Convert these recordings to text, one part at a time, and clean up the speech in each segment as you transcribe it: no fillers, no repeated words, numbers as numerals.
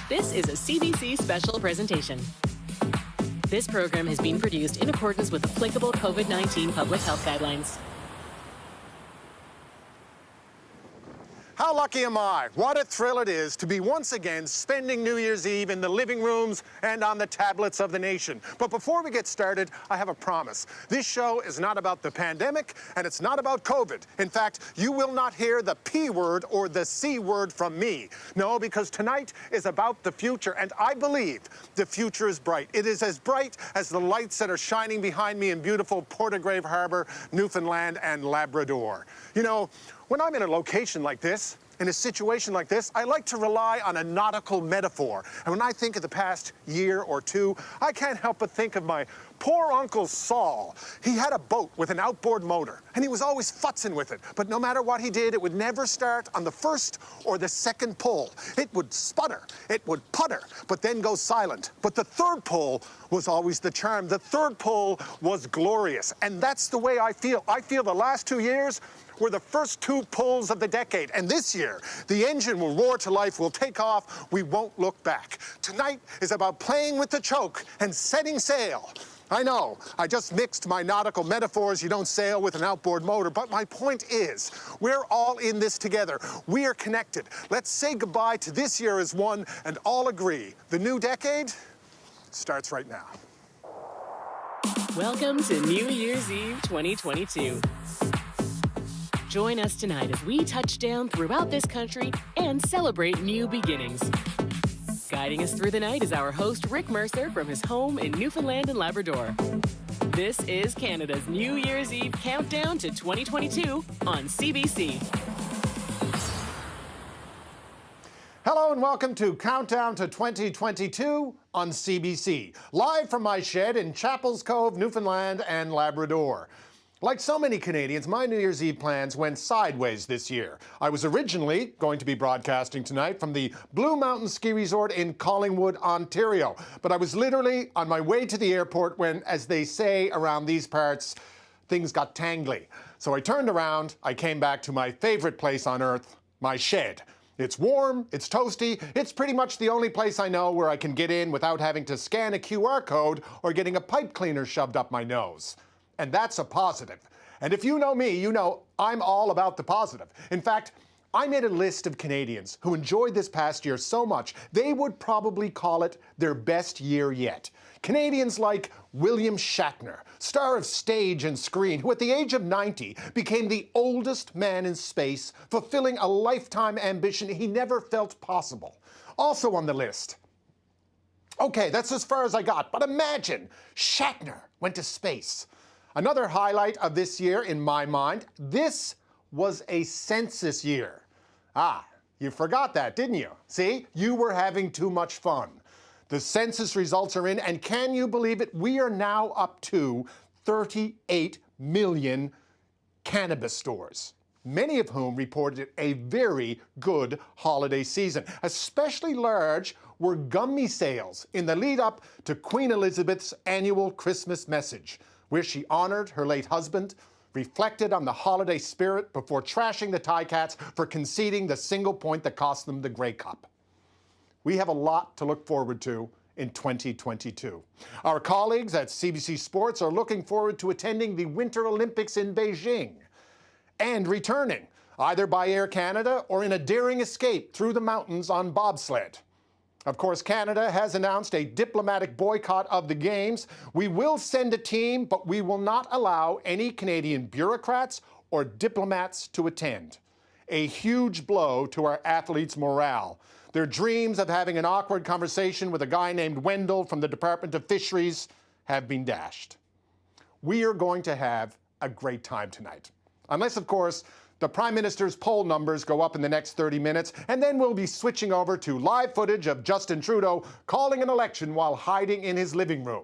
This is a CBC special presentation. This program has been produced in accordance with applicable COVID-19 public health guidelines. How lucky am I? What a thrill it is to be once again spending New Year's Eve in the living rooms and on the tablets of the nation. But before we get started, I have a promise. This show is not about the pandemic, and it's not about COVID. In fact, you will not hear the P word or the C word from me. No, because tonight is about the future, and I believe the future is bright. It is as bright as the lights that are shining behind me in beautiful Portagrave Harbor, Newfoundland and Labrador. You know, when I'm in a location like this, in a situation like this, I like to rely on a nautical metaphor. And when I think of the past year or two, I can't help but think of my poor Uncle Saul. He had a boat with an outboard motor, and he was always futzing with it. But no matter what he did, it would never start on the first or the second pull. It would sputter, it would putter, but then go silent. But the third pull was always the charm. The third pull was glorious. And that's the way I feel. I feel the last 2 years were the first two pulls of the decade. And this year, the engine will roar to life, we'll take off, we won't look back. Tonight is about playing with the choke and setting sail. I know, I just mixed my nautical metaphors. You don't sail with an outboard motor, but my point is, we're all in this together. We are connected. Let's say goodbye to this year as one and all agree. The new decade starts right now. Welcome to New Year's Eve 2022. Join us tonight as we touch down throughout this country and celebrate new beginnings. Guiding us through the night is our host, Rick Mercer, from his home in Newfoundland and Labrador. This is Canada's New Year's Eve countdown to 2022 on CBC. Hello and welcome to Countdown to 2022 on CBC, live from my shed in Chapels Cove, Newfoundland and Labrador. Like so many Canadians, my New Year's Eve plans went sideways this year. I was originally going to be broadcasting tonight from the Blue Mountain Ski Resort in Collingwood, Ontario. But I was literally on my way to the airport when, as they say around these parts, things got tangly. So I turned around, I came back to my favorite place on earth, my shed. It's warm, it's toasty, it's pretty much the only place I know where I can get in without having to scan a QR code or getting a pipe cleaner shoved up my nose. And that's a positive. And if you know me, you know I'm all about the positive. In fact, I made a list of Canadians who enjoyed this past year so much, they would probably call it their best year yet. Canadians like William Shatner, star of stage and screen, who at the age of 90 became the oldest man in space, fulfilling a lifetime ambition he never felt possible. Also on the list. Okay, that's as far as I got, but imagine Shatner went to space. Another highlight of this year, in my mind, this was a census year. Ah, you forgot that, didn't you? See, you were having too much fun. The census results are in, and can you believe it? We are now up to 38 million cannabis stores, many of whom reported a very good holiday season. Especially large were gummy sales in the lead up to Queen Elizabeth's annual Christmas message, where she honored her late husband, reflected on the holiday spirit before trashing the Ticats for conceding the single point that cost them the Grey Cup. We have a lot to look forward to in 2022. Our colleagues at CBC Sports are looking forward to attending the Winter Olympics in Beijing and returning, either by Air Canada or in a daring escape through the mountains on bobsled. Of course, Canada has announced a diplomatic boycott of the Games. We will send a team, but we will not allow any Canadian bureaucrats or diplomats to attend. A huge blow to our athletes' morale. Their dreams of having an awkward conversation with a guy named Wendell from the Department of Fisheries have been dashed. We are going to have a great time tonight. Unless, of course, the Prime Minister's poll numbers go up in the next 30 minutes, and then we'll be switching over to live footage of Justin Trudeau calling an election while hiding in his living room.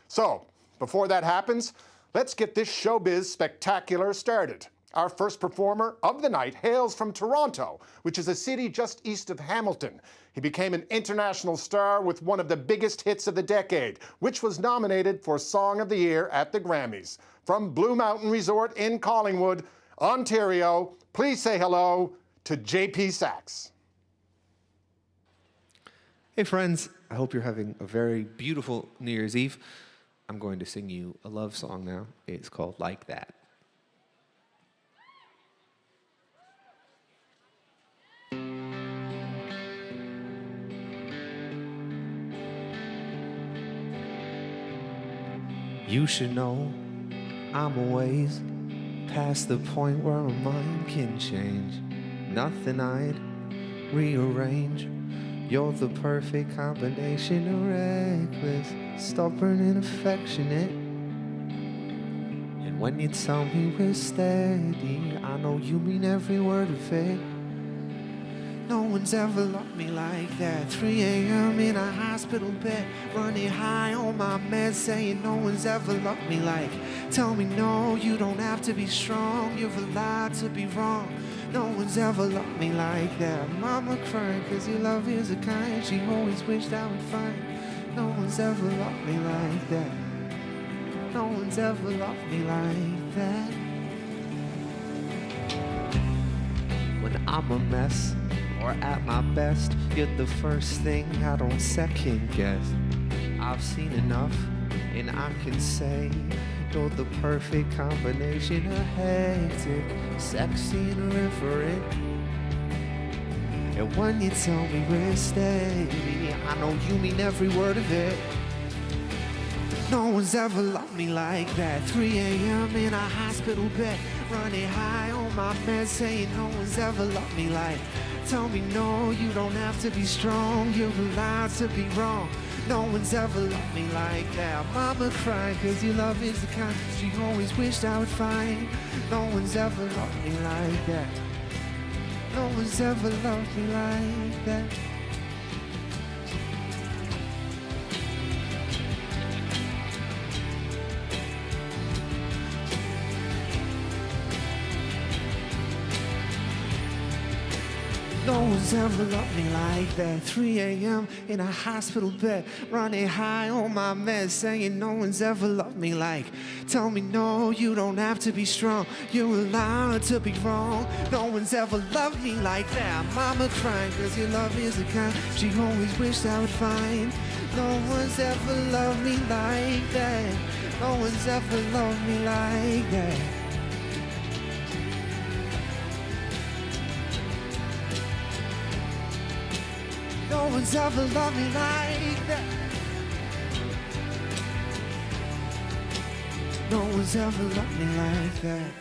So, before that happens, let's get this showbiz spectacular started. Our first performer of the night hails from Toronto, which is a city just east of Hamilton. He became an international star with one of the biggest hits of the decade, which was nominated for Song of the Year at the Grammys. From Blue Mountain Resort in Collingwood, Ontario, please say hello to JP Saxe. Hey friends, I hope you're having a very beautiful New Year's Eve. I'm going to sing you a love song now. It's called Like That. You should know I'm a ways past the point where my mind can change. Nothing I'd rearrange. You're the perfect combination of reckless, stubborn and affectionate. And when you tell me we're steady, I know you mean every word of it. No one's ever loved me like that. 3 a.m. in a hospital bed, running high on my meds, saying no one's ever loved me like. Tell me no, you don't have to be strong, you're allowed to be wrong. No one's ever loved me like that. Mama crying cause your love is a kind she always wished I would find. No one's ever loved me like that. No one's ever loved me like that. When I'm a mess or at my best, you're the first thing I don't second guess. I've seen enough and I can say you're the perfect combination of hectic, sexy and irreverent. And when you tell me we're steady, I know you mean every word of it. No one's ever loved me like that. 3 a.m. in a hospital bed, running high on my meds, saying no one's ever loved me like. Tell me no, you don't have to be strong, you're allowed to be wrong. No one's ever loved me like that. Mama cried cause your love is the kind she always wished I would find. No one's ever loved me like that. No one's ever loved me like that. No one's ever loved me like that. 3 a.m. in a hospital bed, running high on my meds, saying no one's ever loved me like. Tell me no, you don't have to be strong, you're allowed to be wrong. No one's ever loved me like that. Mama crying cause your love is the kind she always wished I would find. No one's ever loved me like that. No one's ever loved me like that. No one's ever loved me like that. No one's ever loved me like that.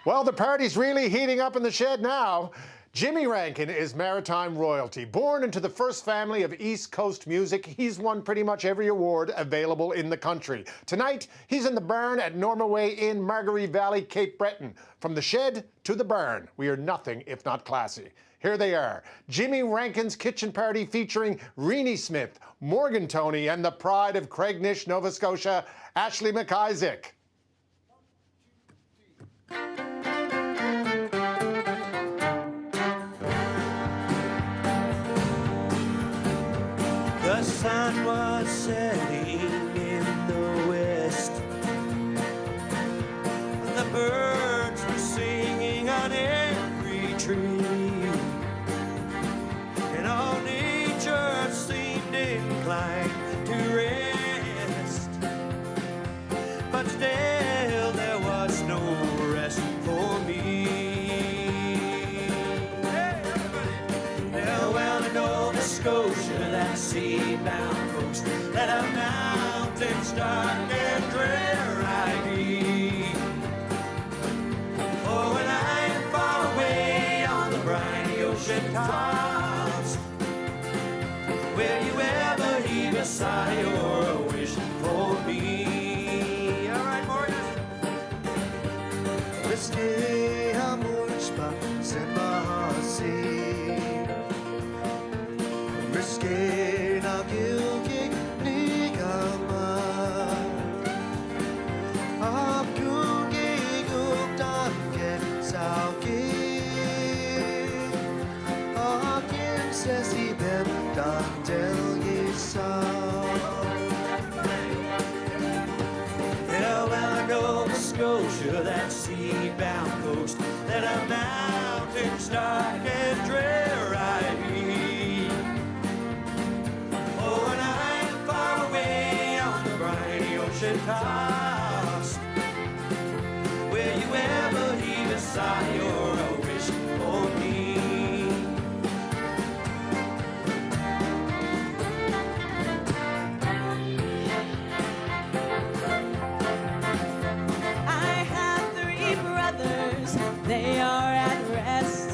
Well, the party's really heating up in the shed now. Jimmy Rankin is maritime royalty. Born into the first family of East Coast music, he's won pretty much every award available in the country. Tonight, he's in the barn at Norma Way Inn, Margaree Valley, Cape Breton. From the shed to the barn, we are nothing if not classy. Here they are, Jimmy Rankin's kitchen party featuring Renee Smith, Morgan Tony, and the pride of Craignish, Nova Scotia, Ashley McIsaac. The sun was setting in the west. The birds were singing on every tree, and all nature seemed inclined to rest. But still there was no rest for me. Hey, everybody! Now, well, in Nova Scotia, that sea-bound coast, that a mountain's dark and drear I be. Oh, when I'm far away on the briny ocean tops, will you ever heave a sigh or a wish for me? All right, Morgan. Risky amor-spa, semasi. Risky na gilgig ni gama. Scotia, that sea-bound coast, that our mountains dark and drear I be. Oh, and I'm far away on the briny ocean tops. Will you ever heave a sigh or a wish for me? They are at rest.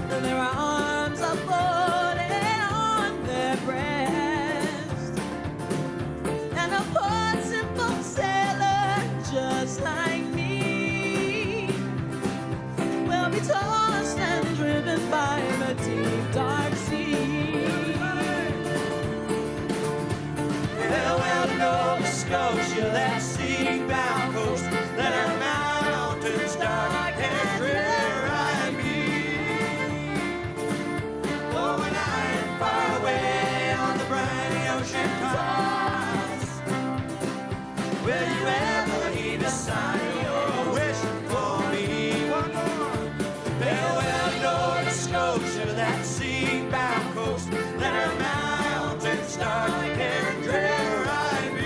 Their arms are folded on their breast. And a poor simple sailor just like me will be tossed and driven by the deep dark sea. Well, Nova Scotia, that sea-bound coast, that our mountains dark and drear I be. Oh, and I'm far away on the briny ocean tops. Will you ever heed a sign or a wish for me? One more. Farewell, Nova Scotia, that sea-bound coast, that our mountains dark and drear I be.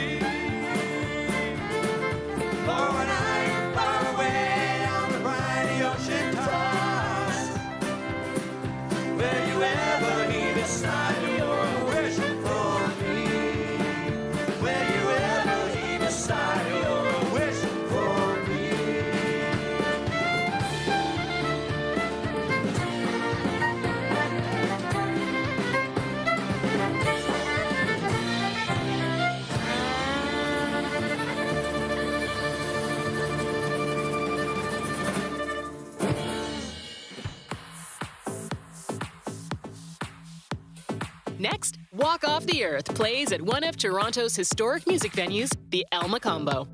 Oh, and I'm far away on the briny ocean tops. Will you ever heed a sign or a wish for me? Will you ever heed a sign or a wish for me? Next, Walk Off the Earth plays at one of Toronto's historic music venues, the El Macombo.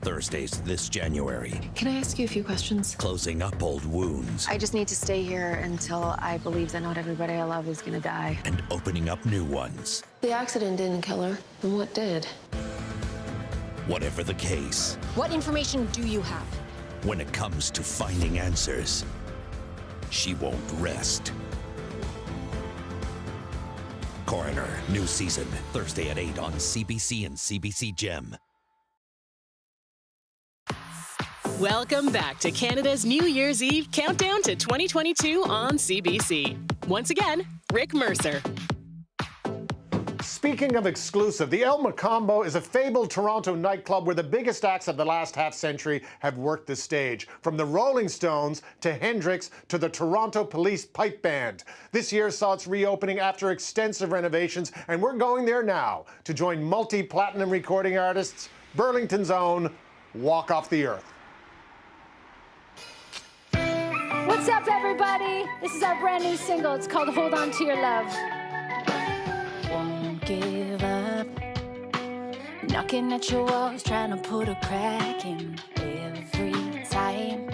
Thursdays this January. Can I ask you a few questions? Closing up old wounds. I just need to stay here until I believe that not everybody I love is gonna die. And opening up new ones. The accident didn't kill her. Then what did? Whatever the case. What information do you have? When it comes to finding answers, she won't rest. Coroner, new season, Thursday at 8 on CBC and CBC Gem. Welcome back to Canada's New Year's Eve countdown to 2022 on CBC. Once again, Rick Mercer. Speaking of exclusive, the El Macombo is a fabled Toronto nightclub where the biggest acts of the last half-century have worked the stage, from the Rolling Stones to Hendrix to the Toronto Police Pipe Band. This year saw its reopening after extensive renovations, and we're going there now to join multi-platinum recording artists, Burlington's own Walk Off the Earth. What's up, everybody? This is our brand new single. It's called Hold On To Your Love. Won't give up. Knocking at your walls, trying to put a crack in every time.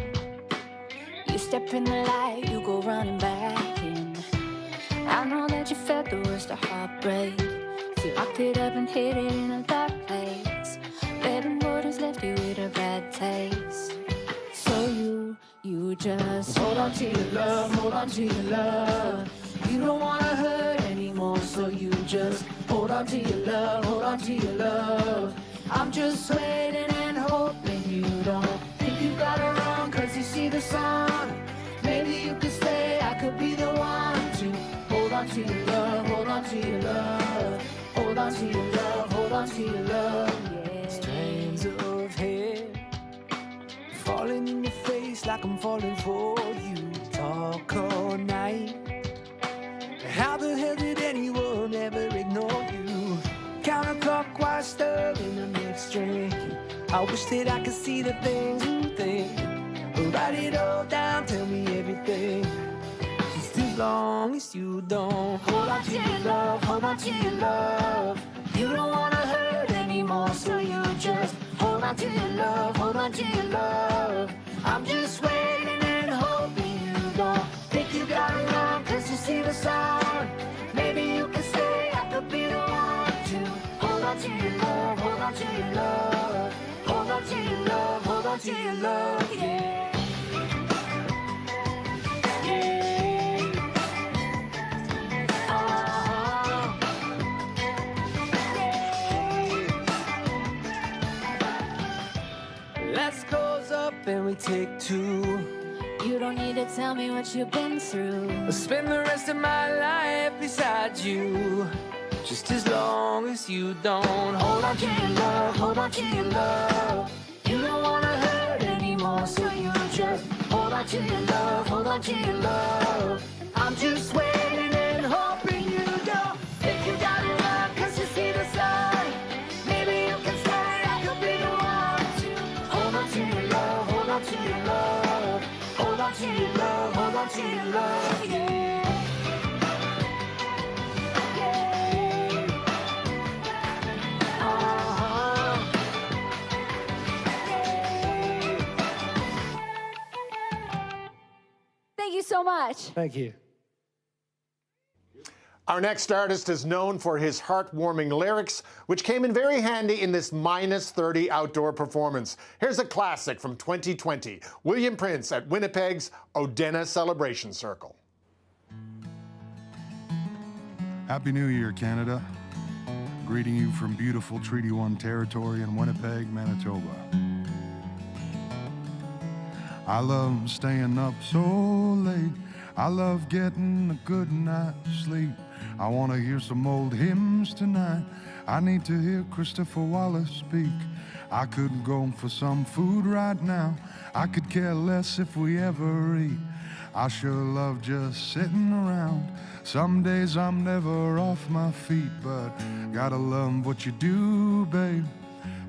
You step in the light, you go running back in. I know that you felt the worst of heartbreak. So you locked it up and hid it in a dark place. Letting waters left you with a bad taste. So you just hold on to your love, hold on to your love. You don't wanna hurt anymore, so you just hold on to your love, hold on to your love. I'm just waiting and hoping you don't think you got it wrong, cause you see the sun. Maybe you could say I could be the one to hold on to your love, hold on to your love. Hold on to your love, hold on to your love, yeah. Strands of hair falling in your face like I'm falling for you. Talk all night. How the hell did anyone ever ignore you? Counterclockwise stirring the next drink. I wish that I could see the things you think. Write it all down, tell me everything. Just as long as you don't hold on to your love, hold on to your love. You don't wanna hurt anymore, so you just hold on to your love, hold on to your love. I'm just waiting and hoping you don't think you got it wrong, cause you see the sun. Maybe you can say I could be the one to hold on to your love, hold on to your love. Hold on to your love, hold on to your love, yeah. Let's close up and we take two. You don't need to tell me what you've been through. I'll spend the rest of my life beside you. Just as long as you don't hold on to your love, hold on to your love. You don't wanna hurt anymore, so you just hold on to your love, hold on to your love. I'm just waiting and hoping you don't think you got it wrong, cause you see the sun. Maybe you can say I could be the one to hold on to your love, hold on to your love. Hold on to your love, hold on to your love, yeah. Thank you so much. Thank you. Our next artist is known for his heartwarming lyrics, which came in very handy in this -30 outdoor performance. Here's a classic from 2020, William Prince at Winnipeg's Odena Celebration Circle. Happy New Year, Canada. Greeting you from beautiful Treaty 1 territory in Winnipeg, Manitoba. I love staying up so late. I love getting a good night's sleep. I want to hear some old hymns tonight. I need to hear Christopher Wallace speak. I could go for some food right now. I could care less if we ever eat. I sure love just sitting around. Some days I'm never off my feet, but gotta love what you do, babe,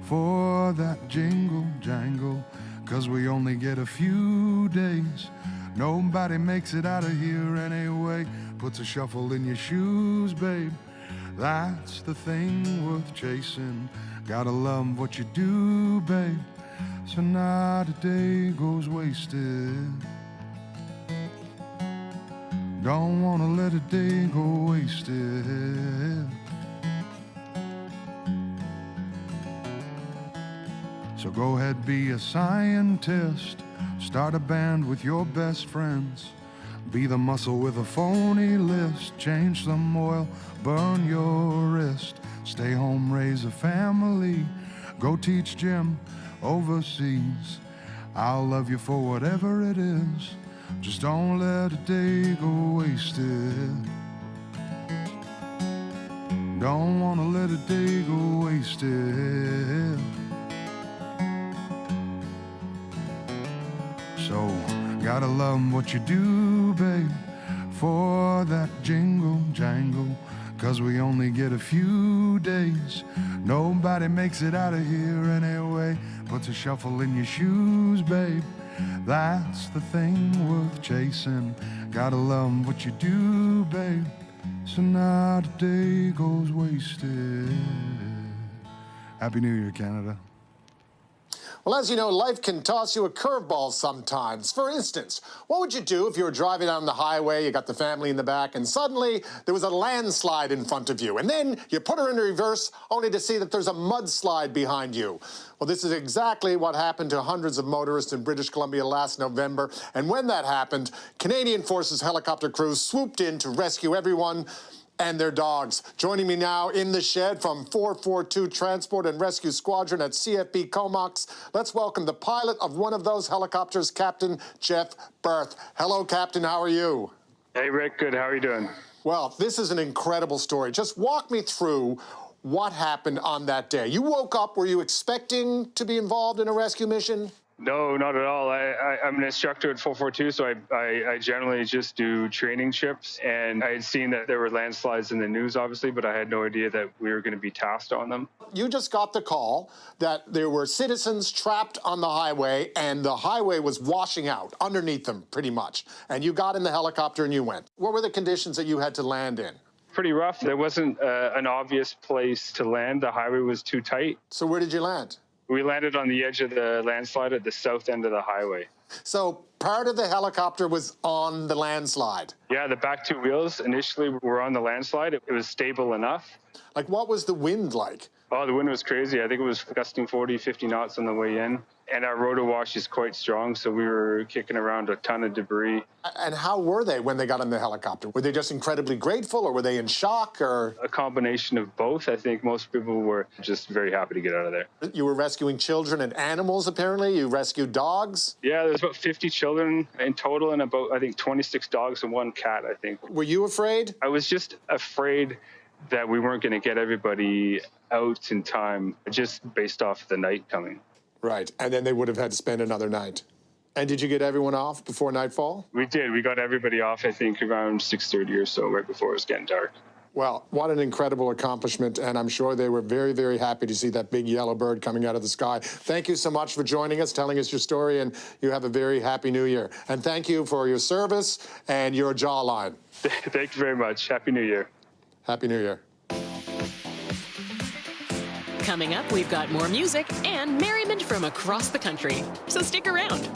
for that jingle jangle, 'cause we only get a few days. Nobody makes it out of here anyway. Puts a shuffle in your shoes, babe. That's the thing worth chasing. Gotta love what you do, babe, so not a day goes wasted. Don't wanna let a day go wasted. So go ahead, be a scientist. Start a band with your best friends. Be the muscle with a phony list. Change some oil, burn your wrist. Stay home, raise a family. Go teach gym overseas. I'll love you for whatever it is. Just don't let a day go wasted. Don't wanna let a day go wasted. So, gotta love what you do, babe, for that jingle jangle. 'Cause we only get a few days. Nobody makes it out of here anyway. Puts a shuffle in your shoes, babe. That's the thing worth chasing. Gotta love what you do, babe, so not a day goes wasted. Happy New Year, Canada. Well, as you know, life can toss you a curveball sometimes. For instance, what would you do if you were driving down the highway, you got the family in the back, and suddenly there was a landslide in front of you, and then you put her in reverse only to see that there's a mudslide behind you? Well, this is exactly what happened to hundreds of motorists in British Columbia last November, and when that happened, Canadian Forces helicopter crews swooped in to rescue everyone and their dogs. Joining me now in the shed from 442 Transport and Rescue Squadron at CFB Comox, let's welcome the pilot of one of those helicopters, Captain Jeff Berth. Hello, Captain, how are you? Hey, Rick, good, how are you doing? Well, this is an incredible story. Just walk me through what happened on that day. You woke up, were you expecting to be involved in a rescue mission? No, not at all. I'm an instructor at 442, so I generally just do training trips. And I had seen that there were landslides in the news, obviously, but I had no idea that we were going to be tasked on them. You just got the call that there were citizens trapped on the highway, and the highway was washing out underneath them, pretty much. And you got in the helicopter and you went. What were the conditions that you had to land in? Pretty rough. There wasn't an obvious place to land. The highway was too tight. So where did you land? We landed on the edge of the landslide at the south end of the highway. So part of the helicopter was on the landslide? Yeah, the back two wheels initially were on the landslide. It was stable enough. Like, what was the wind like? Oh, the wind was crazy. I think it was gusting 40, 50 knots on the way in. And our rotor wash is quite strong, so we were kicking around a ton of debris. And how were they when they got in the helicopter? Were they just incredibly grateful, or were they in shock, or? A combination of both. I think most people were just very happy to get out of there. You were rescuing children and animals, apparently? You rescued dogs? Yeah, there's about 50 children in total and about, I think, 26 dogs and one cat, I think. Were you afraid? I was just afraid that we weren't going to get everybody out in time, just based off the night coming. Right, and then they would have had to spend another night. And did you get everyone off before nightfall? We did. We got everybody off, I think, around 6:30 or so, right before it was getting dark. Well, what an incredible accomplishment, and I'm sure they were very, very happy to see that big yellow bird coming out of the sky. Thank you so much for joining us, telling us your story, and you have a very happy New Year. And thank you for your service and your jawline. Thank you very much. Happy New Year. Happy New Year. Coming up, we've got more music and merriment from across the country. So stick around.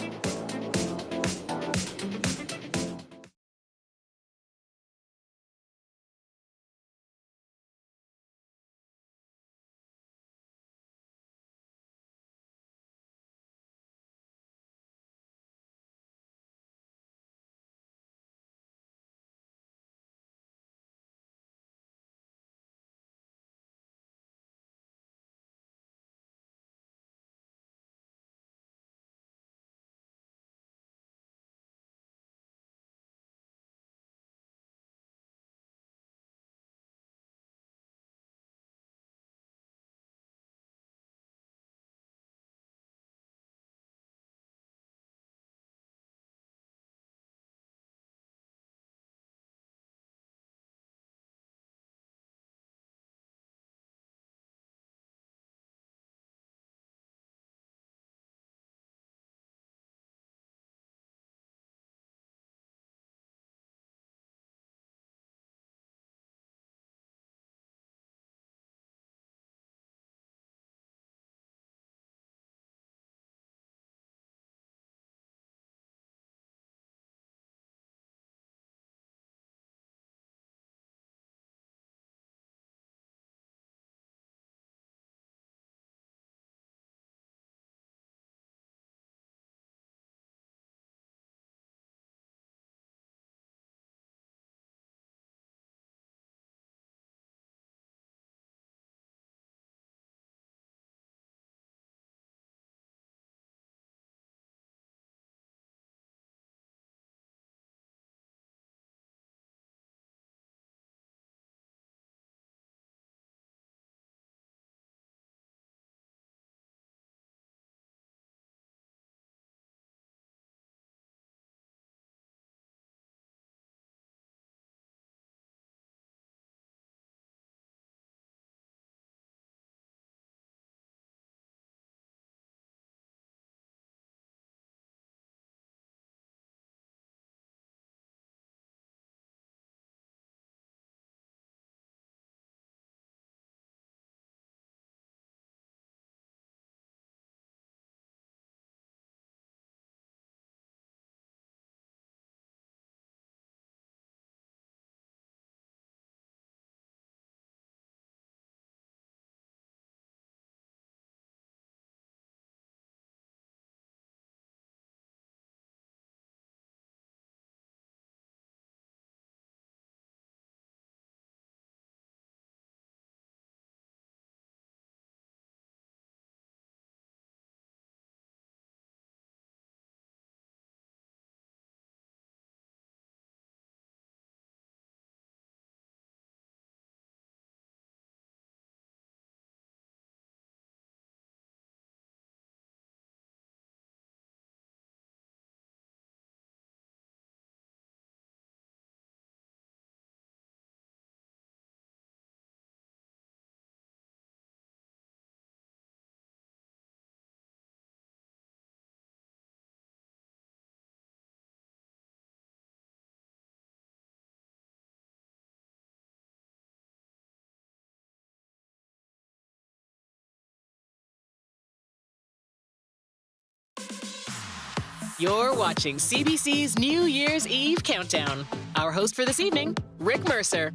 You're watching CBC's New Year's Eve Countdown. Our host for this evening, Rick Mercer.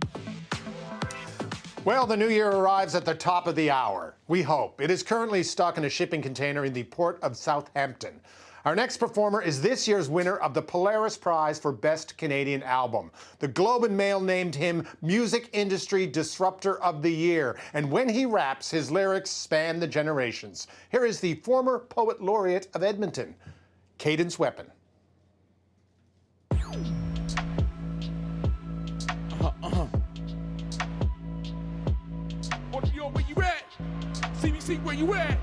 Well, the new year arrives at the top of the hour. We hope. It is currently stuck in a shipping container in the port of Southampton. Our next performer is this year's winner of the Polaris Prize for Best Canadian Album. The Globe and Mail named him Music Industry Disruptor of the Year. And when he raps, his lyrics span the generations. Here is the former Poet Laureate of Edmonton, Cadence Weapon. Yo, where you at? CBC, where you at?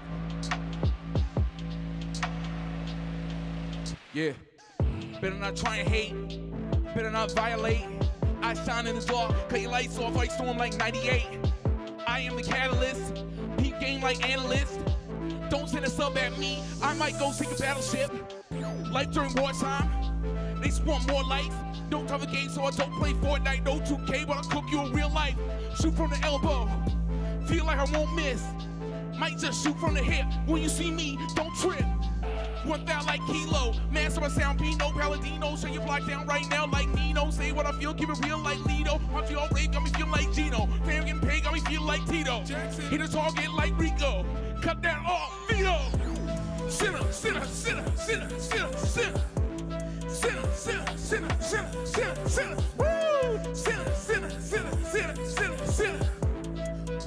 Yeah. Better not try and hate. Better not violate. I shine in the dark. Cut your lights off. I storm like 98. I am the catalyst. Peep game like analyst. Don't send a sub at me. I might go sink a battleship. Life during wartime. They just want more life. Don't cover games, so I don't play Fortnite. No 2K, but I'll cook you in real life. Shoot from the elbow. Feel like I won't miss. Might just shoot from the hip. When you see me, don't trip. 1,000 like Kilo. Master my sound, Pino, Paladino. Shut your block down right now like Nino. Say what I feel, keep it real like Lido. I feel rape, got me feeling like Gino. Fam getting paid, got me feeling like Tito. Hit a target like Rico. Cut that off, Vito. Sinner, sinner, sinner, sinner, sinner, sinner. Sinner, sinner, sinner, sinner, sinner, sinner. Woo! Sinner, sinner, sinner, sinner, sinner, sinner.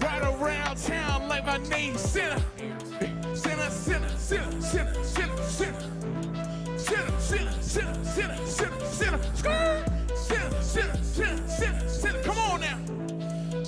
Right around town like my name's Sinner. Sinner, sinner, sinner, sinner, sinner, sinner. Sinner, sinner, sinner, sinner, sinner, sinner. Sinner, sinner, sinner, sinner, sinner. Come on now.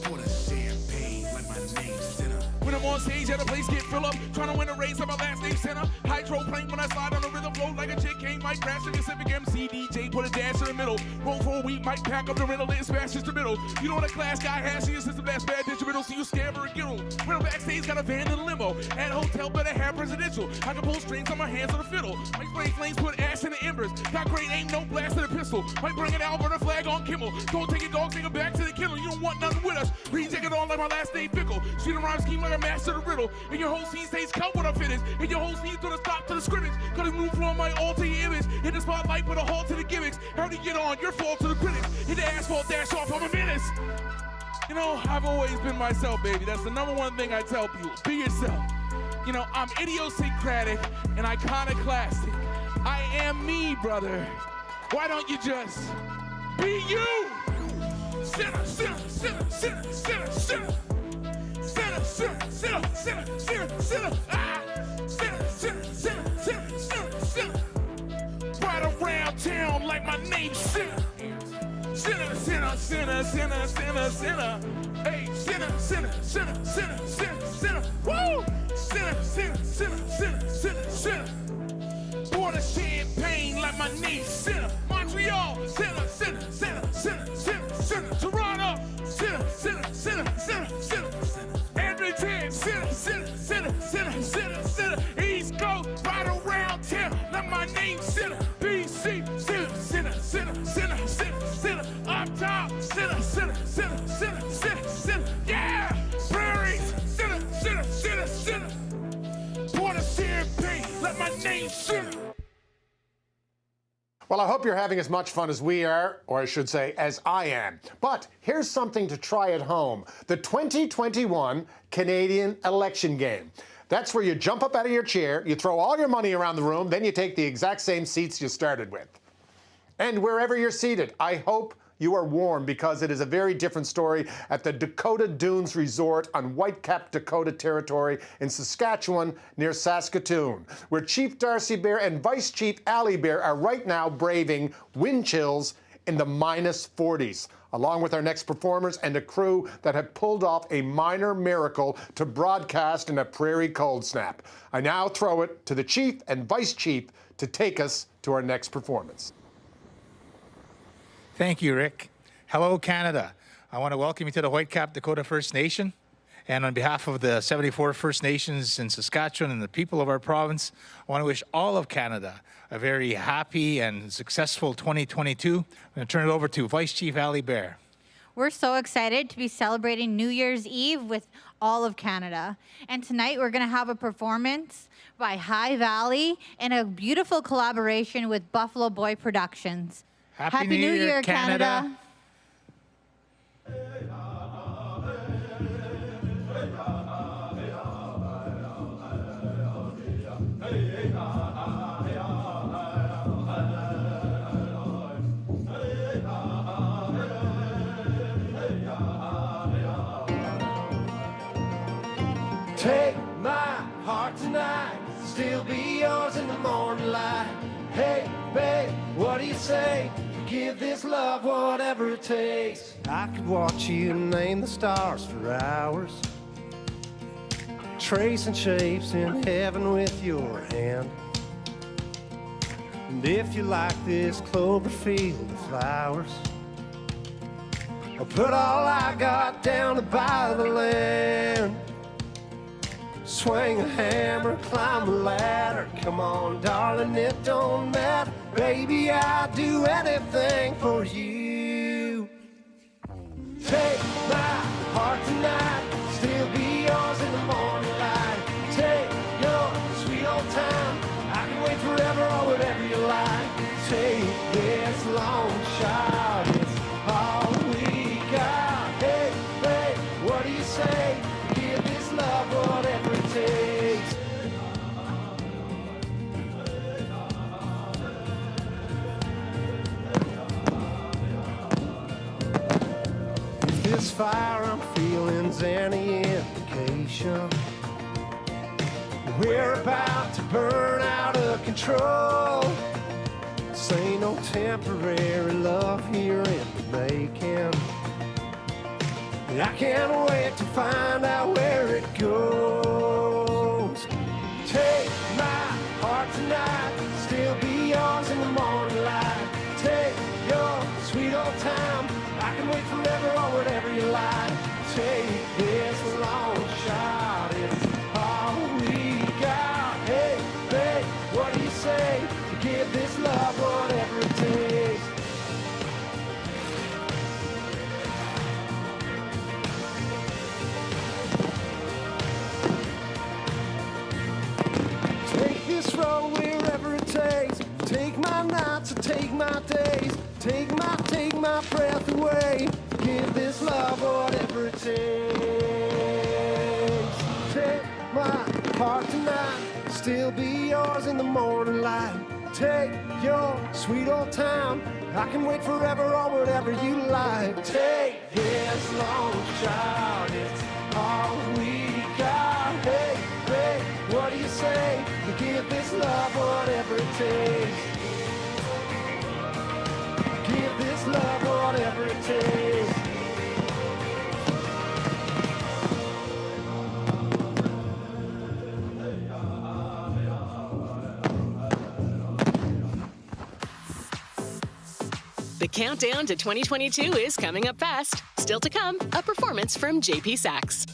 Pour the champagne like my name's Sinner. When I'm on stage at a place get fill up, trying to win a race like my last name's Sinner. Hydroplane when I slide on the rhythm flow like a chick came, might crash in the Pacific MC DJ, put a dash in the middle. Roll for a week, might pack up the rental and smash just the middle. You know what a class guy has, see your system that's bad, ditch the middle, see you scam or a giggle. When I'm backstage, got a van and a limo. At hotel, better have presidential. I can pull strings on my hands on the fiddle. Might flame flames, put ash in the embers. Got great aim, no blast in the pistol. Might bring an Alberta flag on Kimmel. Don't take your dog, take it back to the kennel. You don't want nothing with us. Reject it all like my last name Fickle. Street and rhyme scheme like a master of the riddle. And your whole scene stays cut when I finish. And your whole scene to the stop to the scrimmage. Cause move from my alter your image. Hit the spotlight, put a halt to the gimmicks. How to get on, your fault to the critics. Hit the asphalt, dash off, I'm a menace. You know, I've always been myself, baby. That's the number one thing I tell people. Be yourself. You know, I'm idiosyncratic and iconoclastic. I am me, brother. Why don't you just be you? Sinner, sinner, sinner, sinner, sinner, sinner. Sinner, sinner, sinner, sinner, sinner, sinner. Ah! Sinner, sinner, sinner, sinner, sinner, sinner. Right around town like my name's Sinner. Sinner, sinner, sinner, sinner, sinner, sinner. Hey, sinner, sinner, sinner, sinner, sinner, sinner. Woo! Sinner, sinner, sinner, sinner, sinner, sinner. Pour the champagne like my name's Sinner. Montreal, sinner, sinner, sinner, sinner, sinner, sinner. Toronto, sinner, sinner, sinner, sinner, sinner. Edmonton, sinner, sinner, sinner, sinner, sinner, sinner. East Coast, right around town like my name's Sinner. BC, sinner, sinner, sinner, sinner, sinner, sinner. Up top, sinner, sinner, sinner, sinner, sinner, sinner. Yeah! Prairies, sinner, sinner, sinner, sinner. Pour the champagne like my name's Sinner. Well, I hope you're having as much fun as we are, or I should say, as I am. But here's something to try at home. The 2021 Canadian election game. That's where you jump up out of your chair, you throw all your money around the room, then you take the exact same seats you started with. And wherever you're seated, I hope you are warm, because it is a very different story at the Dakota Dunes Resort on Whitecap, Dakota Territory in Saskatchewan near Saskatoon, where Chief Darcy Bear and Vice Chief Ali Bear are right now braving wind chills in the -40s, along with our next performers and a crew that have pulled off a minor miracle to broadcast in a prairie cold snap. I now throw it to the Chief and Vice Chief to take us to our next performance. Thank you, Rick. Hello, Canada. I want to welcome you to the Whitecap Dakota First Nation. And on behalf of the 74 First Nations in Saskatchewan and the people of our province, I want to wish all of Canada a very happy and successful 2022. I'm going to turn it over to Vice Chief Ali Bear. We're so excited to be celebrating New Year's Eve with all of Canada. And tonight we're going to have a performance by High Valley and a beautiful collaboration with Buffalo Boy Productions. Happy New Year, Canada. Take my heart tonight, still be yours in the morning light. Hey, babe, what do you say? Give this love whatever it takes. I could watch you name the stars for hours, tracing shapes in heaven with your hand. And if you like this clover field of flowers, I'll put all I got down to buy the land. Swing a hammer, climb a ladder. Come on, darling, it don't matter. Baby, I'd do anything for you. Take my heart tonight, still be yours in the morning light. Take your sweet old time, I can wait forever or whatever you like. Take this long shot, it's all we got. Hey, babe, what do you say? Give this love whatever it takes. If this fire I'm feeling's any indication, we're about to burn out of control. This ain't no temporary love here in the making. I can't wait to find out where it goes. Take my heart tonight, still be yours in the morning light. Take your sweet old time, I can wait forever or whatever you like. Take this long shot, it's all we got. Hey, babe, what do you say? Give this love whatever it takes. Take this road wherever it takes. Take my nights and take my days. Take my breath away. Give this love whatever it takes. Take my heart tonight, still be yours in the morning light. Take your sweet old time, I can wait forever or whatever you like. Take this long shot, it's all we got. Hey, babe, what do you say? To give this love whatever it takes. Give this love whatever it takes. The countdown to 2022 is coming up fast. Still to come, a performance from JP Saxe.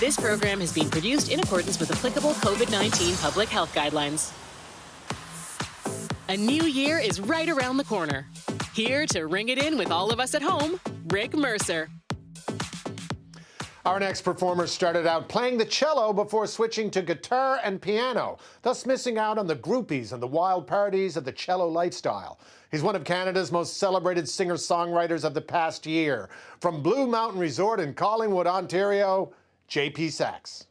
This program has been produced in accordance with applicable COVID-19 public health guidelines. A new year is right around the corner. Here to ring it in with all of us at home, Rick Mercer. Our next performer started out playing the cello before switching to guitar and piano, thus missing out on the groupies and the wild parties of the cello lifestyle. He's one of Canada's most celebrated singer-songwriters of the past year. From Blue Mountain Resort in Collingwood, Ontario, JP Saxe.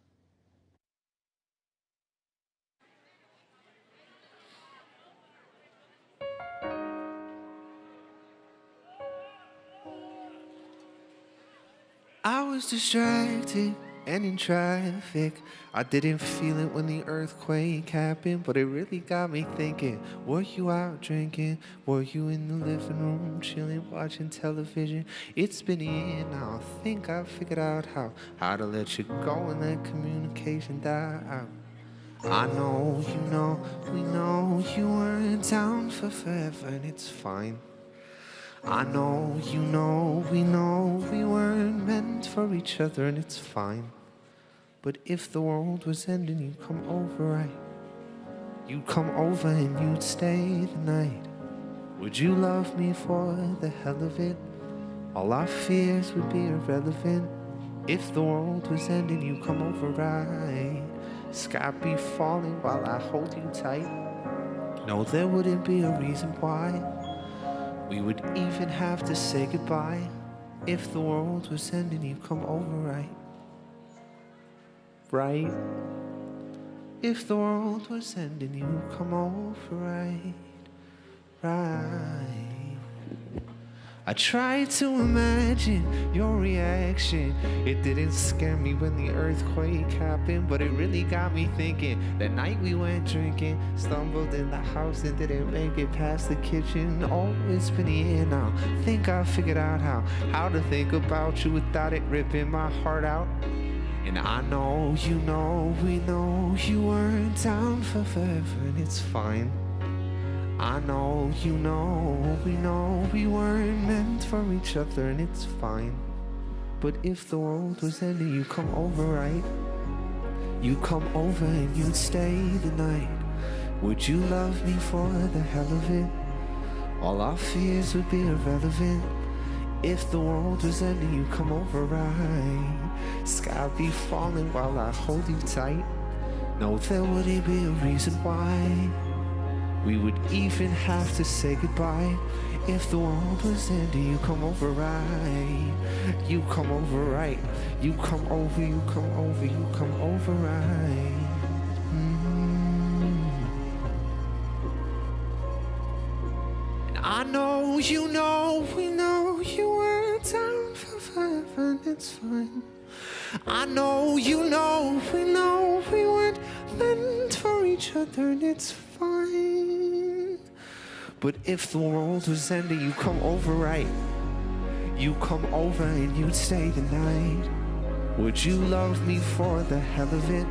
I was distracted and in traffic. I didn't feel it when the earthquake happened, but it really got me thinking. Were you out drinking? Were you in the living room chilling, watching television? It's been a year now. I think I figured out how to let you go and let communication die out. I know, we know you weren't down for forever, and it's fine. I know, we know we weren't meant for each other, and it's fine. But if the world was ending, you'd come over, right? You'd come over and you'd stay the night. Would you love me for the hell of it? All our fears would be irrelevant. If the world was ending, you'd come over, right? Sky be falling while I hold you tight. No, there wouldn't be a reason why we would even have to say goodbye. If the world was ending, you'd come over, right? Right? If the world was ending, you'd come over, right? Right? I tried to imagine your reaction. It didn't scare me when the earthquake happened, but it really got me thinking. That night we went drinking, stumbled in the house and didn't make it past the kitchen. Oh, it's been a year now. Think I figured out how to think about you without it ripping my heart out. And I know, we know you weren't down for forever, and it's fine. I know, we know we weren't meant for each other, and it's fine. But if the world was ending, you come over, right? You come over and you'd stay the night. Would you love me for the hell of it? All our fears would be irrelevant. If the world was ending, you come over, right? Sky be falling while I hold you tight. No, there wouldn't be a reason why we would even have to say goodbye. If the world was ending, you come over, right? You come over, right? You come over, you come over, you come over, right? And I know, we know you weren't down for forever, and it's fine. I know, we know we weren't meant for each other, and it's fine. But if the world was ending, you come over, right? You come over and you'd stay the night. Would you love me for the hell of it?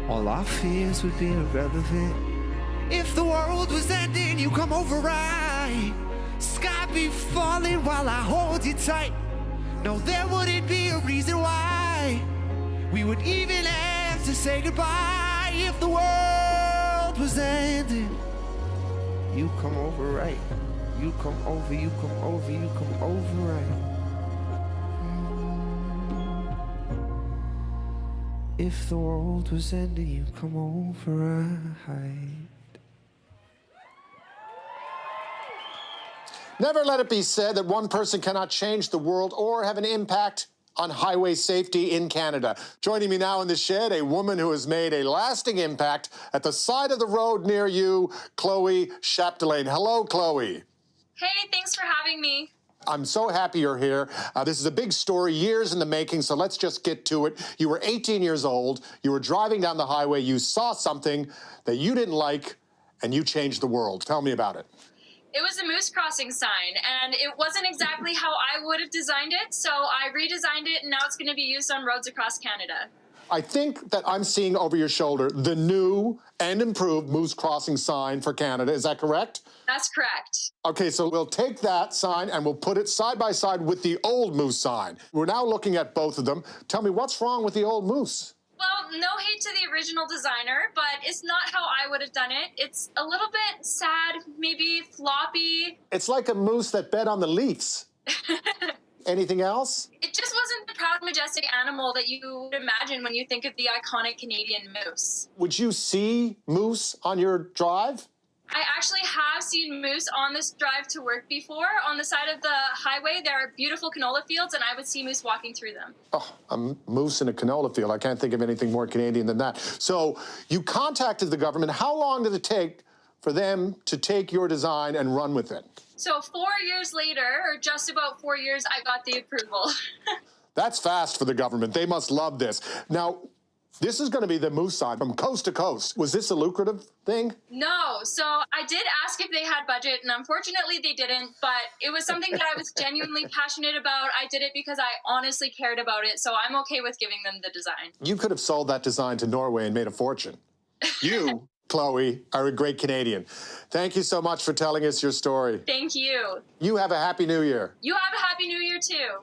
All our fears would be irrelevant. If the world was ending, you come over, right? Sky be falling while I hold you tight. No, there wouldn't be a reason why we would even have to say goodbye. If the world was ending, you come over, right? You come over, you come over, you come over, right? If the world was ending, you come over, right? Never let it be said that one person cannot change the world or have an impact on highway safety in Canada. Joining me now in the shed, a woman who has made a lasting impact at the side of the road near you, Chloe Chapdelaine. Hello, Chloe. Hey, thanks for having me. I'm so happy you're here. This is a big story, years in the making, so let's just get to it. You were 18 years old. You were driving down the highway. You saw something that you didn't like, and you changed the world. Tell me about it. It was a moose crossing sign, and it wasn't exactly how I would have designed it, so I redesigned it, and now it's going to be used on roads across Canada. I think that I'm seeing over your shoulder the new and improved Moose Crossing sign for Canada. Is that correct? That's correct. Okay, so we'll take that sign and we'll put it side by side with the old Moose sign. We're now looking at both of them. Tell me, what's wrong with the old Moose? Well, no hate to the original designer, but it's not how I would have done it. It's a little bit sad, maybe floppy. It's like a moose that bet on the Leafs. Anything else? It just wasn't the proud, majestic animal that you would imagine when you think of the iconic Canadian moose. Would you see moose on your drive? I actually have seen moose on this drive to work before. On the side of the highway, there are beautiful canola fields, and I would see moose walking through them. Oh, a moose in a canola field. I can't think of anything more Canadian than that. So you contacted the government. How long did it take for them to take your design and run with it? So 4 years later, or just about 4 years, I got the approval. That's fast for the government. They must love this. Now, this is going to be the moose sign from coast to coast. Was this a lucrative thing? No. So I did ask if they had budget, and unfortunately they didn't, but it was something that I was genuinely passionate about. I did it because I honestly cared about it, so I'm okay with giving them the design. You could have sold that design to Norway and made a fortune. You, Chloe, are a great Canadian. Thank you so much for telling us your story. Thank you. You have a Happy New Year. You have a Happy New Year, too.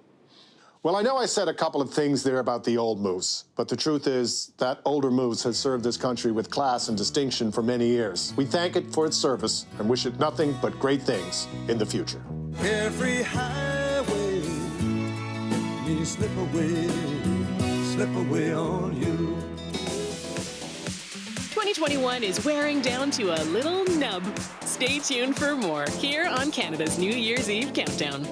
Well, I know I said a couple of things there about the old moose, but the truth is that older moose has served this country with class and distinction for many years. We thank it for its service and wish it nothing but great things in the future. Every highway may slip away on you. 2021 is wearing down to a little nub. Stay tuned for more here on Canada's New Year's Eve Countdown.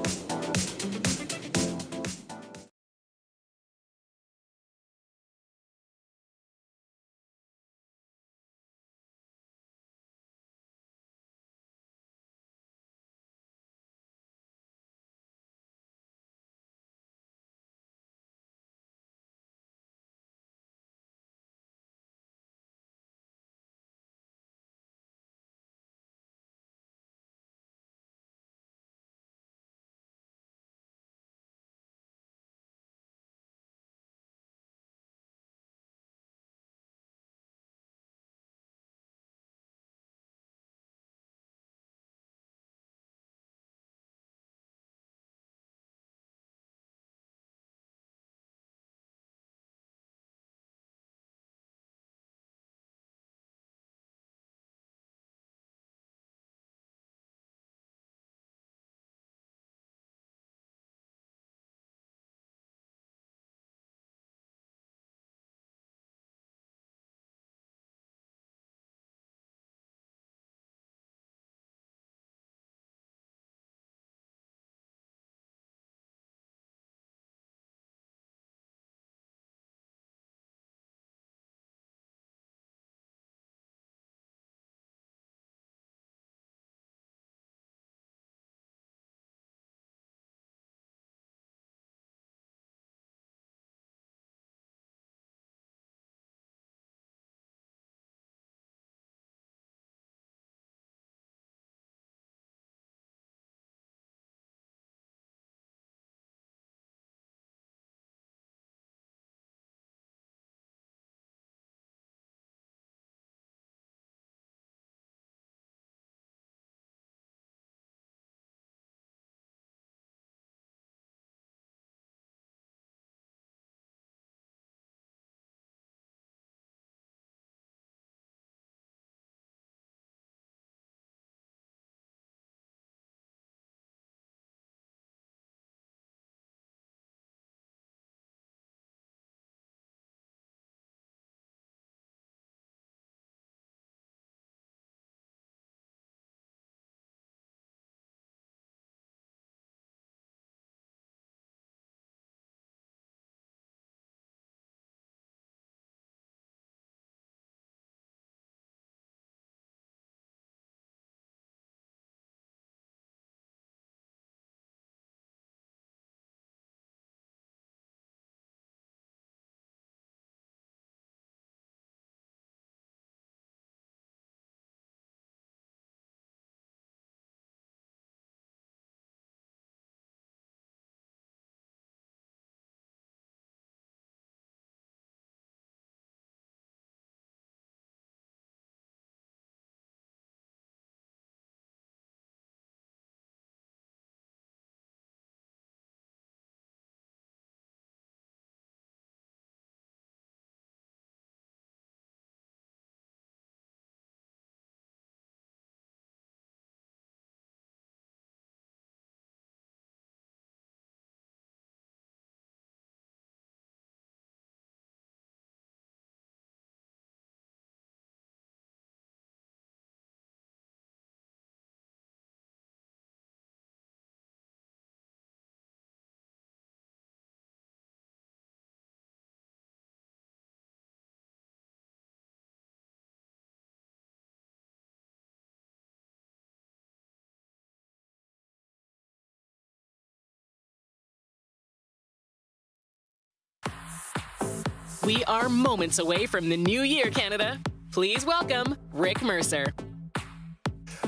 We are moments away from the new year, Canada. Please welcome Rick Mercer.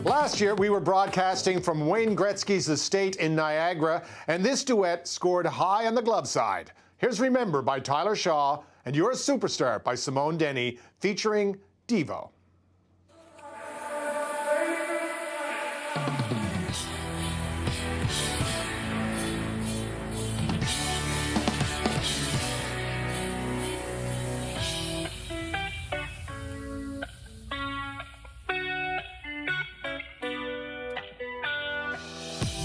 Last year, we were broadcasting from Wayne Gretzky's estate in Niagara, and this duet scored high on the glove side. Here's Remember by Tyler Shaw and You're a Superstar by Simone Denny, featuring Devo.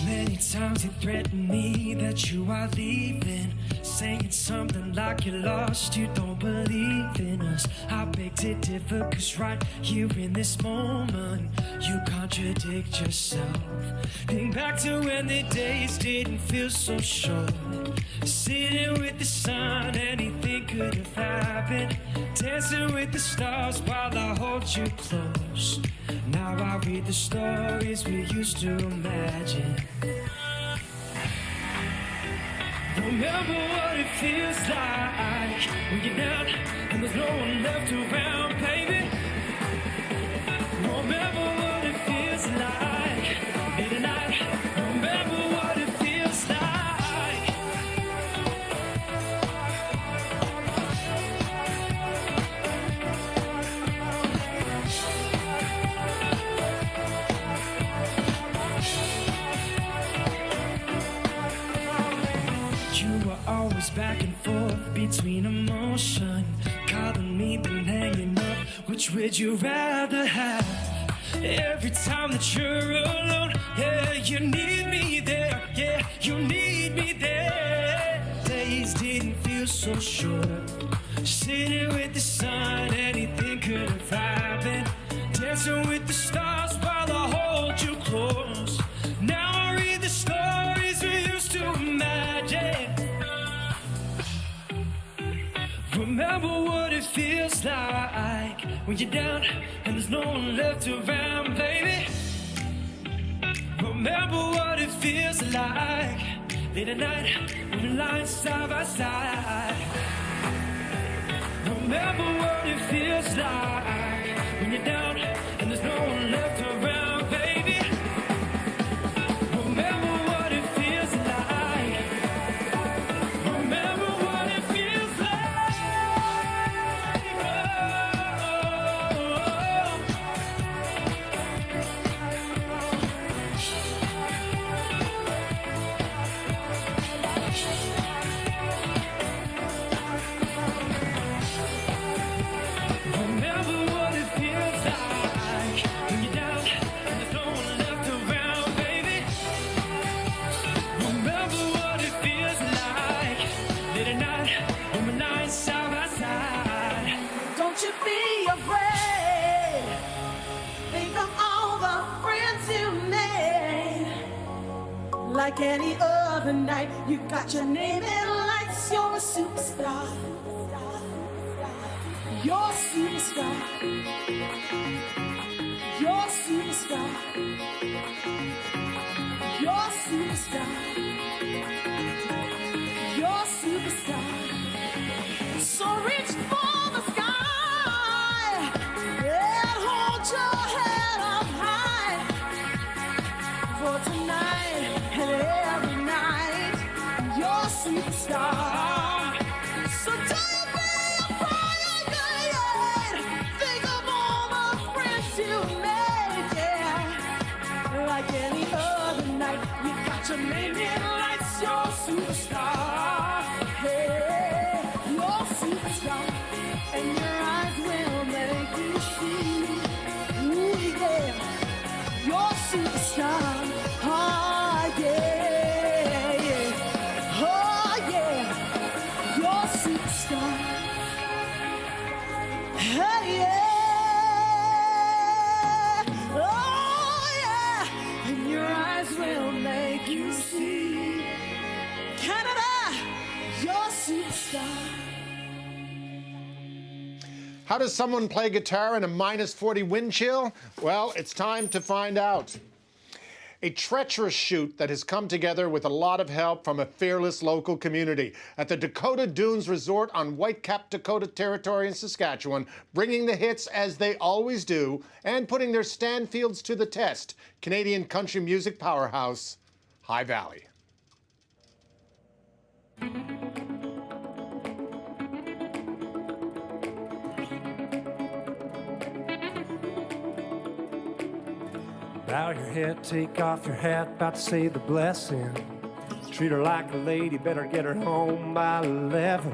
Many times you threaten me that you are leaving, saying something like you're lost, you don't believe in us. I beg to differ, cause right here in this moment, you contradict yourself. Think back to when the days didn't feel so short. Sitting with the sun, anything could have happened. Dancing with the stars while I hold you close. Now I read the stories we used to imagine. Remember what it feels like when you're down and there's no one left around, baby. Remember what it feels like in the night. Remember what it feels like. Always back and forth between emotion, calling me then hanging up. Which would you rather have? Every time that you're alone, yeah, you need me there, yeah, you need me there. Days didn't feel so short. Sitting with the sun, anything could have happened. Dancing with the stars while I hold you close. Now I read the stories we used to imagine. Remember what it feels like when you're down and there's no one left around, baby. Remember what it feels like late at night when the lines side by side. Remember what it feels like when you're down and there's no one left around, baby. Remember what it feels like. Remember what it feels like. Remember what it feels like when you're down and there's no one left around, baby. Remember what it feels like late at night when we're lying side by side. Don't you be afraid. Think of all the friends you made. Like any other night, you got your name in lights. You're a superstar. You're a superstar. You're a superstar. You're a superstar. You're a superstar. So reach for the sky and hold your head up high. For tonight and every night, you're a superstar. So don't be afraid. Think of all the friends you made, yeah. Like any other night, you got your name in lights. You're a superstar. Hey, you're a superstar, and your eyes will make you see. Ooh, yeah, you're a superstar. Oh, yeah, yeah. Oh, yeah, you're a superstar. Hey, yeah. Oh, yeah, and your eyes will make you see. Canada, you're a superstar. How does someone play guitar in a -40 wind chill? Well, it's time to find out. A treacherous shoot that has come together with a lot of help from a fearless local community at the Dakota Dunes Resort on Whitecap, Dakota Territory in Saskatchewan, bringing the hits as they always do and putting their Stanfields to the test. Canadian country music powerhouse, High Valley. Bow your head, take off your hat, about to say the blessing. Treat her like a lady, better get her home by 11.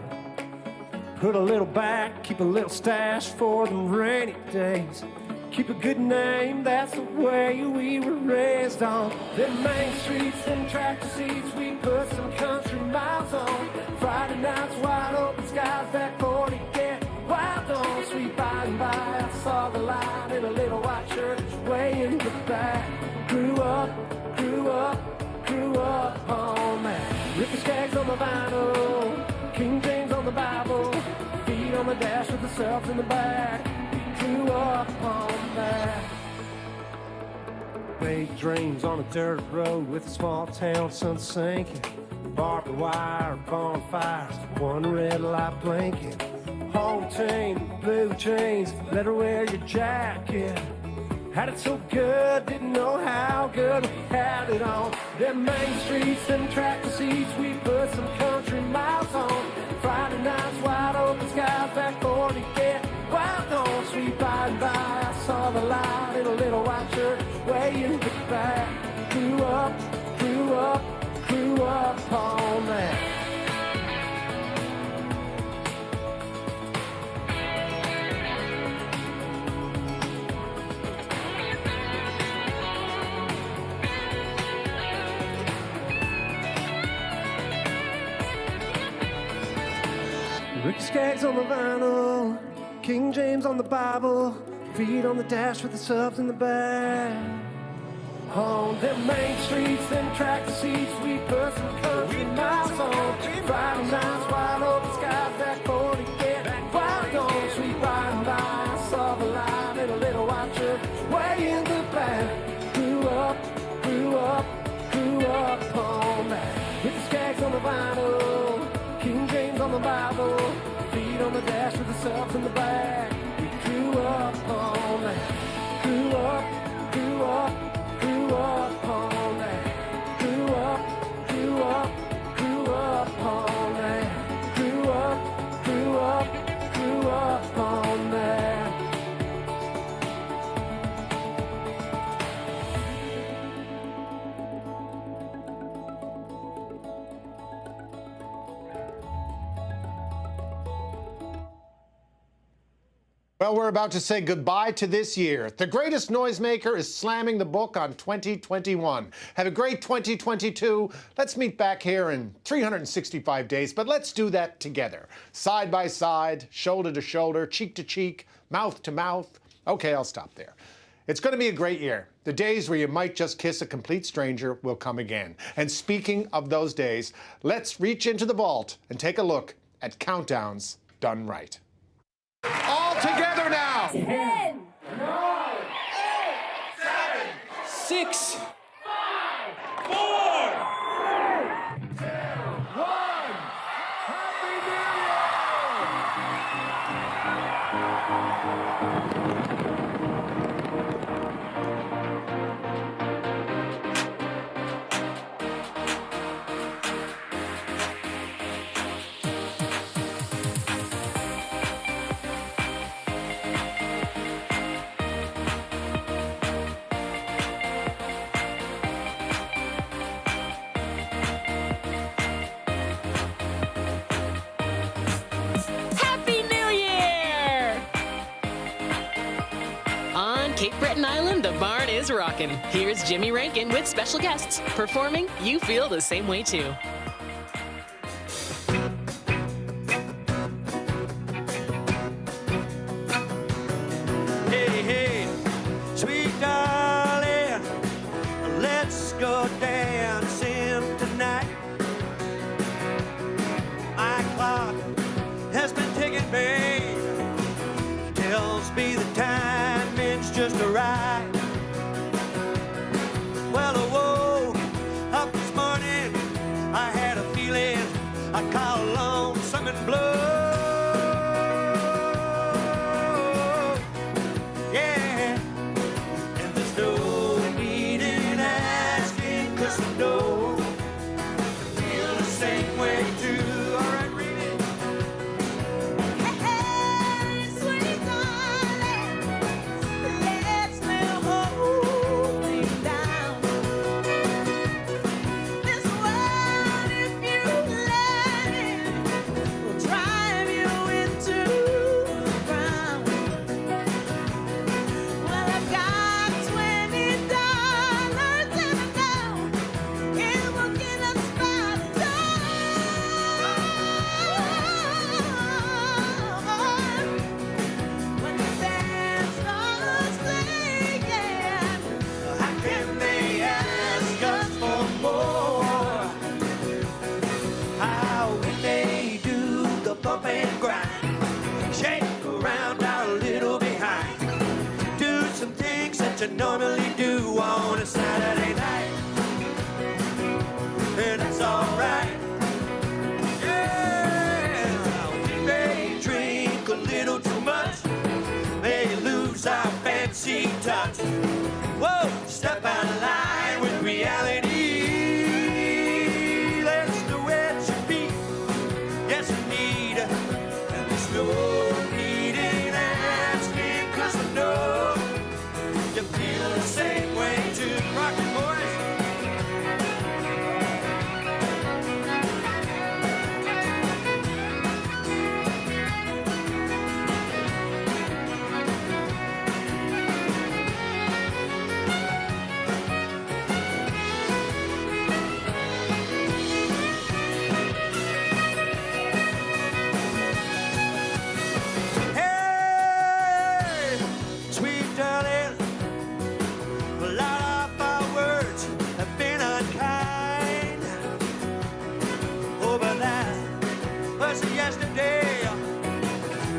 Put a little back, keep a little stash for them rainy days. Keep a good name, that's the way we were raised on. Them main streets, them tractor seats, we put some country miles on. Friday nights, wide open skies, that 40 get wild on. Sweet by and by, I saw the light in a little white church way in the back. Grew up on that. Rick Skaggs on the vinyl, King James on the Bible, feet on the dash with the cells in the back. Grew up on that. Big dreams on a dirt road with a small town sun sinking. Barbed wire, bonfires, one red light blinking. Home team, blue jeans, let her wear your jacket. Had it so good, didn't know how good we had it on. Them main streets, them tractor seats, we put some country miles on. Friday nights, wide open skies, back 40 get wild on. Sweet by and by, I saw the light in a little white church way in the back. Grew up on that. Rick Skaggs on the vinyl, King James on the Bible, feet on the dash with the subs in the back. On them main streets, them tractor seats, we put some country miles on. Friday nights, wide open skies, that 40 get wild on. Sweet by and by, I saw the light in a little white church way in the back. Grew up on that. With the Skaggs on the vinyl, King James on the Bible, feet on the dash with the subs in the back. We grew up on that. Grew up on that. Grew up on that. Grew up on that. Well, we're about to say goodbye to this year. The greatest noisemaker is slamming the book on 2021. Have a great 2022. Let's meet back here in 365 days, but let's do that together. Side by side, shoulder to shoulder, cheek to cheek, mouth to mouth. Okay, I'll stop there. It's going to be a great year. The days where you might just kiss a complete stranger will come again. And speaking of those days, let's reach into the vault and take a look at countdowns done right. All together now! 10, 9, 8, 7, 6, 5, 4, 3, 2, 1. Happy New Cape Breton Island, the barn is rocking. Here's Jimmy Rankin with special guests performing You Feel the Same Way Too. Hey, hey, sweet darling, let's go dancing tonight. My clock has been ticking, babe, tells me the timing's just right. Well, I call lonesome and blue. Yeah, and there's no need in asking, 'cause I know you feel the same way too. All right, read it. Hey, sweet darling, let's live holding down this world. If you let it, will drive you into the ground. Well, I've got $20 and I know it will get us by the door. When the band starts playing, How can they ask us for more? How we may do the bump and grind, shake around our little behind, do some things that you normally do on a Saturday night, and that's alright. Yeah, we may drink a little too much, may lose our fancy touch. Whoa, step out of line with reality. That's the way it should be. Yes, indeed. And there's no need in asking, 'cause I know you feel the same way too. Rockin' boys. Hey, sweet darling, a lot of our words have been unkind. Oh, but that was yesterday.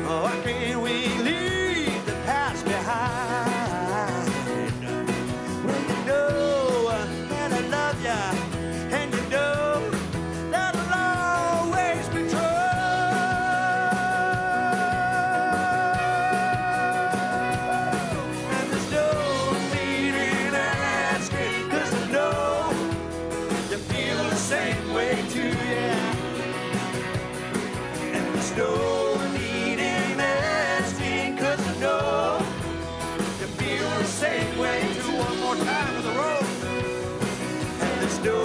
Oh, why can't we leave the past behind? Well, you know that I love ya, and you know that I'll always be true. And there's no need in asking, 'cause I know you feel the same way too, yeah. And there's no need in asking, 'cause I know you feel the same way too. One more time with the road. And there's no